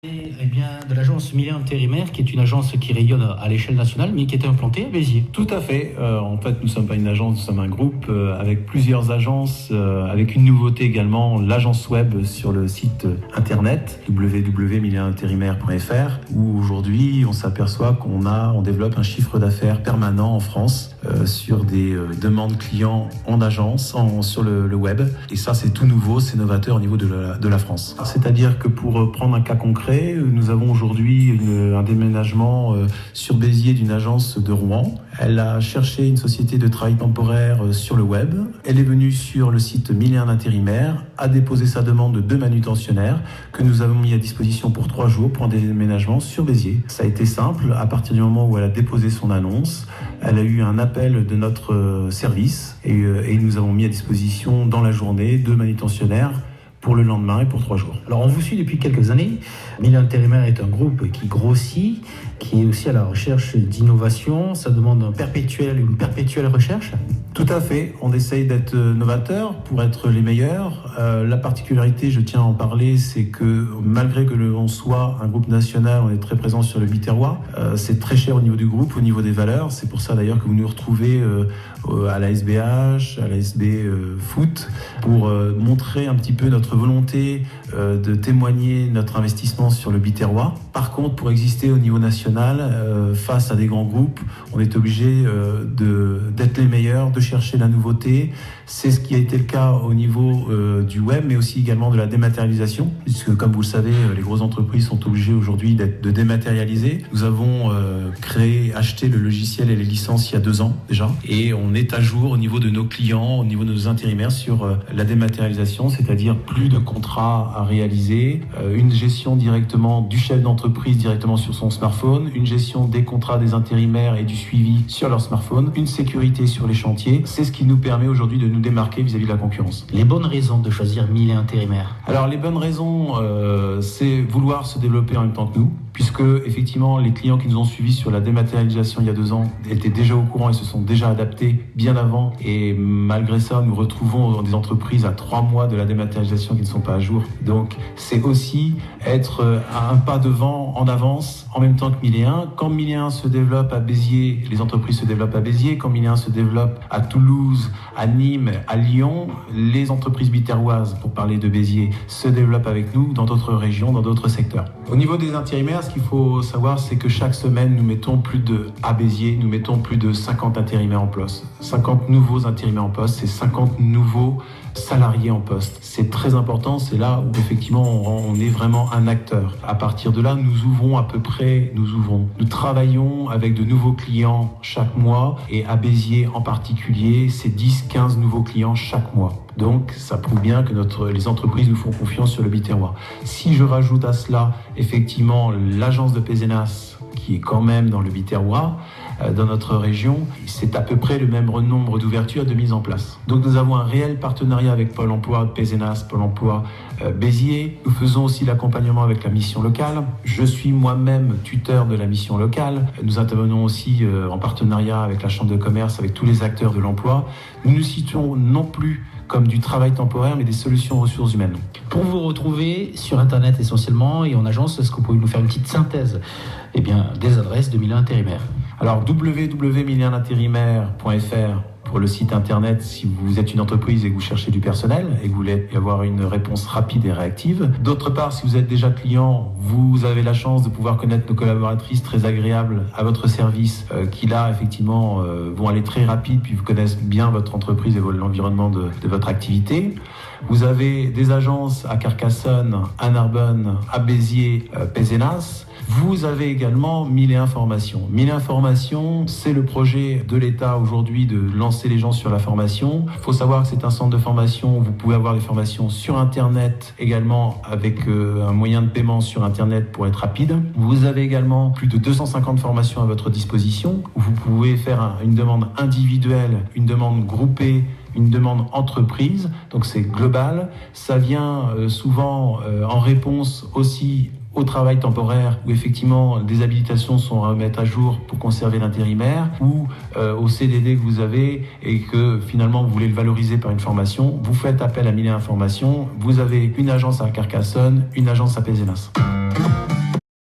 Eh bien, de l'agence Milieu Intérimaire, qui est une agence qui rayonne à l'échelle nationale, mais qui était implantée à Béziers. Tout à fait. En fait, nous ne sommes pas une agence, nous sommes un groupe avec plusieurs agences, avec une nouveauté également, l'agence web sur le site internet www.milieuintérimaire.fr, où aujourd'hui on s'aperçoit qu'on développe un chiffre d'affaires permanent en France sur des demandes clients en agence, sur le web. Et ça, c'est tout nouveau, c'est novateur au niveau de la France. C'est-à-dire que pour prendre un cas concret, nous avons aujourd'hui un déménagement sur Béziers d'une agence de Rouen. Elle a cherché une société de travail temporaire sur le web. Elle est venue sur le site Milieu Intérimaire, a déposé sa demande de manutentionnaire que nous avons mis à disposition pour 3 jours pour un déménagement sur Béziers. Ça a été simple. À partir du moment où elle a déposé son annonce, elle a eu un appel de notre service et nous avons mis à disposition dans la journée 2 manutentionnaires pour le lendemain et pour 3 jours. Alors, on vous suit depuis quelques années. Milieu Intérimaire est un groupe qui grossit, qui est aussi à la recherche d'innovation. Ça demande une perpétuelle recherche. Tout à fait. On essaye d'être novateur pour être les meilleurs. La particularité, je tiens à en parler, c'est que malgré que l'on soit un groupe national, on est très présent sur le Biterrois. C'est très cher au niveau du groupe, au niveau des valeurs. C'est pour ça d'ailleurs que vous nous retrouvez à la SBH, à la SB Foot, pour montrer un petit peu notre volonté de témoigner notre investissement sur le Biterrois. Par contre, pour exister au niveau national, face à des grands groupes, on est obligé d'être les meilleurs, de chercher la nouveauté. C'est ce qui a été le cas au niveau du web, mais aussi également de la dématérialisation, puisque comme vous le savez, les grosses entreprises sont obligées aujourd'hui de dématérialiser. Nous avons acheté le logiciel et les licences il y a 2 ans déjà, et on est à jour au niveau de nos clients, au niveau de nos intérimaires sur la dématérialisation, c'est-à-dire plus de contrats à réaliser, une gestion directement du chef d'entreprise directement sur son smartphone, une gestion des contrats des intérimaires et du suivi sur leur smartphone, une sécurité sur les chantiers. C'est ce qui nous permet aujourd'hui de nous démarquer vis-à-vis de la concurrence. Les bonnes raisons de choisir Milieu Intérimaire? Alors les bonnes raisons, c'est vouloir se développer en même temps que nous, puisque effectivement les clients qui nous ont suivis sur la dématérialisation il y a 2 ans étaient déjà au courant et se sont déjà adaptés bien avant, et malgré ça nous retrouvons dans des entreprises à 3 mois de la dématérialisation qui ne sont pas à jour. Donc c'est aussi être à un pas devant, en avance, en même temps que Milieu 1. Quand Milieu 1 se développe à Béziers, les entreprises se développent à Béziers. Quand Milieu 1 se développe à Toulouse, à Nîmes, à Lyon, les entreprises biterroises, pour parler de Béziers, se développent avec nous dans d'autres régions, dans d'autres secteurs. Au niveau des intérimaires, ce qu'il faut savoir, c'est que chaque semaine, à Béziers, nous mettons plus de 50 intérimaires en poste. 50 nouveaux intérimaires en poste, c'est 50 nouveaux salariés en poste. C'est très important, c'est là où effectivement on est vraiment un acteur. À partir de là, nous travaillons avec de nouveaux clients chaque mois, et à Béziers en particulier, c'est 10-15 nouveaux clients chaque mois. Donc ça prouve bien que les entreprises nous font confiance sur le Biterrois. Si je rajoute à cela effectivement l'agence de Pézenas, qui est quand même dans le Biterrois, dans notre région, c'est à peu près le même nombre d'ouvertures de mise en place. Donc nous avons un réel partenariat avec Pôle emploi de Pézenas, Pôle emploi Béziers. Nous faisons aussi l'accompagnement avec la mission locale. Je suis moi-même tuteur de la mission locale. Nous intervenons aussi en partenariat avec la Chambre de commerce, avec tous les acteurs de l'emploi. Nous nous situons non plus comme du travail temporaire, mais des solutions ressources humaines. Pour vous retrouver sur Internet essentiellement et en agence, est-ce que vous pouvez nous faire une petite synthèse des adresses de Milieu Intérimaire? Alors www.milieuintérimaire.fr pour le site internet si vous êtes une entreprise et que vous cherchez du personnel et que vous voulez avoir une réponse rapide et réactive. D'autre part, si vous êtes déjà client, vous avez la chance de pouvoir connaître nos collaboratrices très agréables à votre service qui là effectivement vont aller très rapide puis vous connaissent bien votre entreprise et l'environnement de votre activité. Vous avez des agences à Carcassonne, à Narbonne, à Béziers, Pézenas. Vous avez également Milieu Information. Milieu Information, c'est le projet de l'État aujourd'hui de lancer les gens sur la formation. Il faut savoir que c'est un centre de formation. Vous pouvez avoir des formations sur Internet également avec un moyen de paiement sur Internet pour être rapide. Vous avez également plus de 250 formations à votre disposition. Vous pouvez faire une demande individuelle, une demande groupée, une demande entreprise. Donc c'est global. Ça vient souvent en réponse aussi au travail temporaire où effectivement des habilitations sont à mettre à jour pour conserver l'intérimaire ou au CDD que vous avez et que finalement vous voulez le valoriser par une formation, vous faites appel à Milieu Information. Vous avez une agence à Carcassonne, une agence à Pézenas.